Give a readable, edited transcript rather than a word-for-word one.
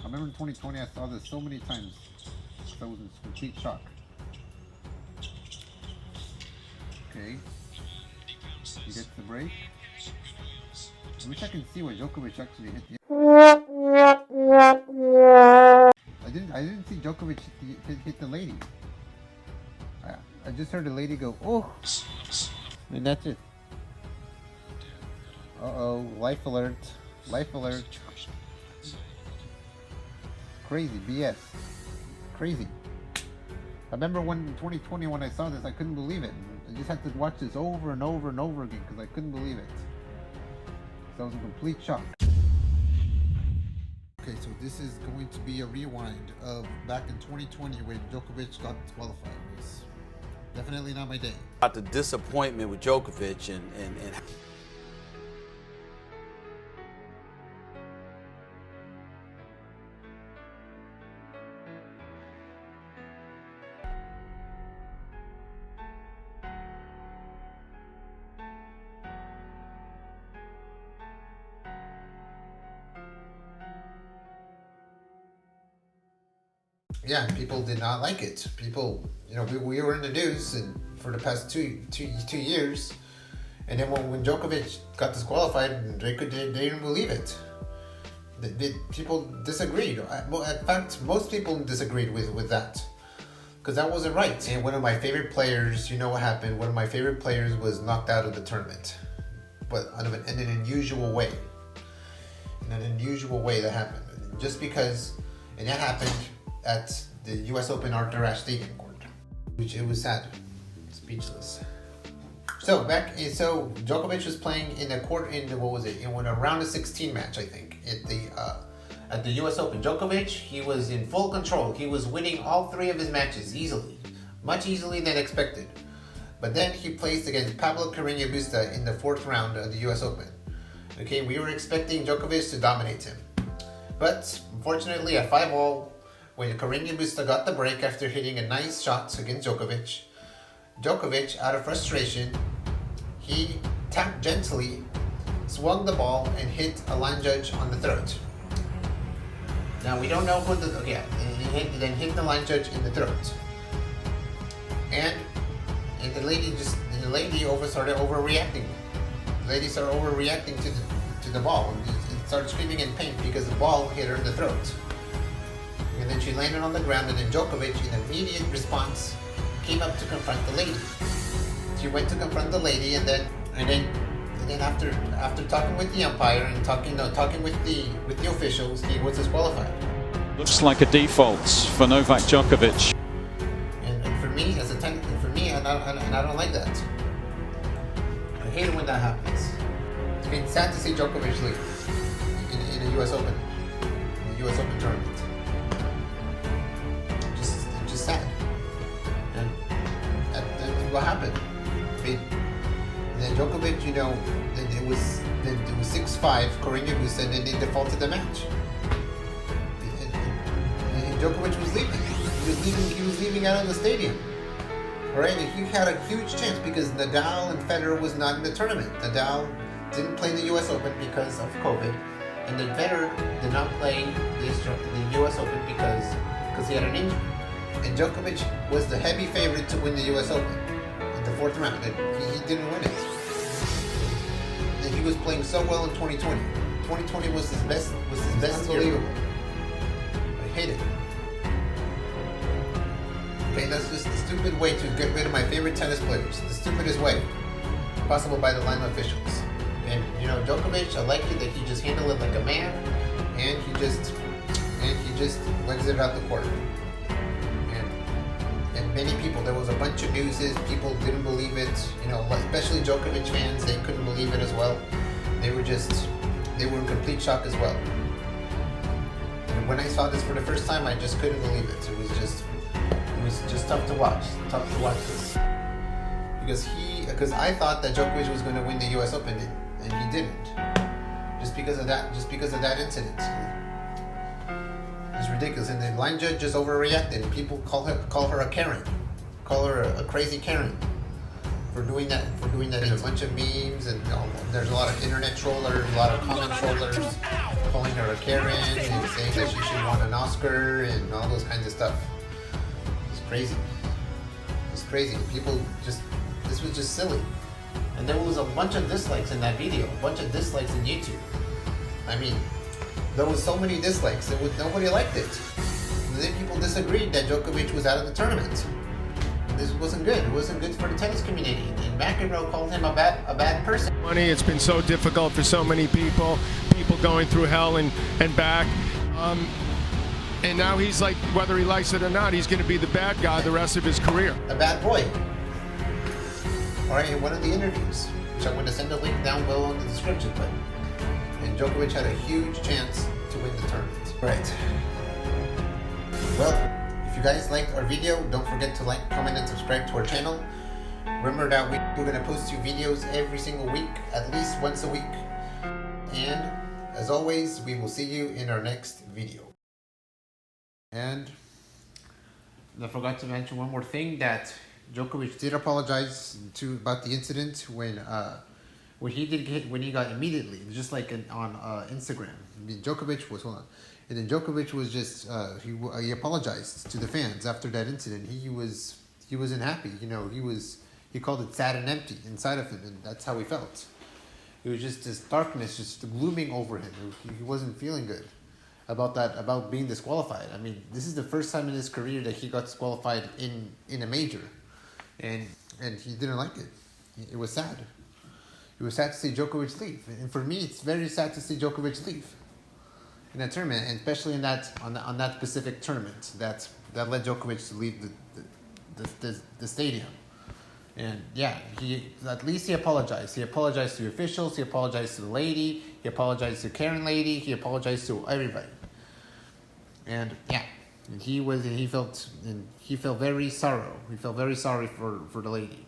remember in 2020 I saw this so many times. I was in complete shock. Okay. He gets the break. I wish I can see what Djokovic actually hit. I didn't see Djokovic hit the lady. I just heard the lady go, oh, and that's it. Uh-oh, life alert. Life alert. Crazy, BS. Crazy. I remember when in 2020 when I saw this, I couldn't believe it. I just had to watch this over and over and over again because I couldn't believe it. So I was in complete shock. Okay, so this is going to be a rewind of back in 2020 when Djokovic got disqualified. It was definitely not my day. About the disappointment with Djokovic and yeah, people did not like it. People, we were in the news and for the past two years, and then when Djokovic got disqualified, they didn't believe it. People disagreed. In fact, most people disagreed with that, because that wasn't right. And one of my favorite players, you know what happened? One of my favorite players was knocked out of the tournament, but in an unusual way. In an unusual way that happened, just because, and that happened at the U.S. Open Arthur Ashe Stadium court, which it was sad, speechless. So Djokovic was playing in a court in a round of 16 match, I think, at the U.S. Open. Djokovic, he was in full control. He was winning all three of his matches easily, much easily than expected. But then he placed against Pablo Carreño Busta in the fourth round of the U.S. Open. Okay, we were expecting Djokovic to dominate him, but unfortunately at 5-all. When Carreño Busta got the break after hitting a nice shot against Djokovic, out of frustration, he tapped gently, swung the ball, and hit a line judge on the throat. Now we don't know who he then hit the line judge in the throat, and the lady started overreacting. The lady started overreacting to the ball and started screaming in pain because the ball hit her in the throat. And then she landed on the ground, and then Djokovic, in immediate response, came up to confront the lady. She went to confront the lady, and then after talking with the umpire and talking with the officials, he was disqualified. Looks like a default for Novak Djokovic. And for me, I don't like that. I hate it when that happens. It's been sad to see Djokovic leave in the U.S. Open, in the U.S. Open tournament. Sad. And what happened? I mean, then Djokovic, it was 6-5, Carreño Busta, and then they defaulted the match. And Djokovic was leaving. He was leaving out of the stadium. All right, and he had a huge chance because Nadal and Federer was not in the tournament. Nadal didn't play the U.S. Open because of COVID, and then Federer did not play the U.S. Open because he had an injury. And Djokovic was the heavy favorite to win the U.S. Open in the fourth round, and he didn't win it. And he was playing so well in 2020. 2020 was his best unbelievable. I hate it. Okay, that's just the stupid way to get rid of my favorite tennis players. The stupidest way possible by the line officials. And Djokovic, I like it that he just handled it like a man, and he just legs it out the court. Many people, there was a bunch of newses, people didn't believe it, especially Djokovic fans, they couldn't believe it as well. They were in complete shock as well. And when I saw this for the first time, I just couldn't believe it. It was just tough to watch this. Because I thought that Djokovic was going to win the US Open, and he didn't. Just because of that incident. It's ridiculous, and the line judge just overreacted. People call her a Karen, call her a crazy Karen for doing that. There's a bunch of memes, and there's a lot of internet trollers, a lot of comment trollers. calling her a Karen and saying that she should want an Oscar and all those kinds of stuff. It's crazy. It's crazy. People just, this was just silly. And there was a bunch of dislikes in that video, a bunch of dislikes in YouTube. I mean, there was so many dislikes, nobody liked it. And then people disagreed that Djokovic was out of the tournament. This wasn't good. It wasn't good for the tennis community. And McEnroe called him a bad person. It's been so difficult for so many people going through hell and back. And now he's like, whether he likes it or not, he's going to be the bad guy the rest of his career. A bad boy. All right, in one of the interviews, which I'm going to send a link down below in the description, but and Djokovic had a huge chance to win the tournament. All right. Well, if you guys liked our video, don't forget to like, comment, and subscribe to our channel. Remember that we're going to post you videos every single week, at least once a week. And as always, we will see you in our next video. And I forgot to mention one more thing, that Djokovic did apologize about the incident when he got immediately, just like on Instagram. I mean, Djokovic was and then Djokovic was just he apologized to the fans after that incident. He wasn't happy. You know, he called it sad and empty inside of him, and that's how he felt. It was just this darkness, just glooming over him. He wasn't feeling good about being disqualified. I mean, this is the first time in his career that he got disqualified in a major. And he didn't like it. It was sad. It was sad to see Djokovic leave. And for me, it's very sad to see Djokovic leave in that tournament, and especially on that specific tournament that led Djokovic to leave the stadium. And yeah, at least he apologized. He apologized to the officials. He apologized to the lady. He apologized to Karen lady. He apologized to everybody. And yeah. And he felt very sorrow. He felt very sorry for the lady.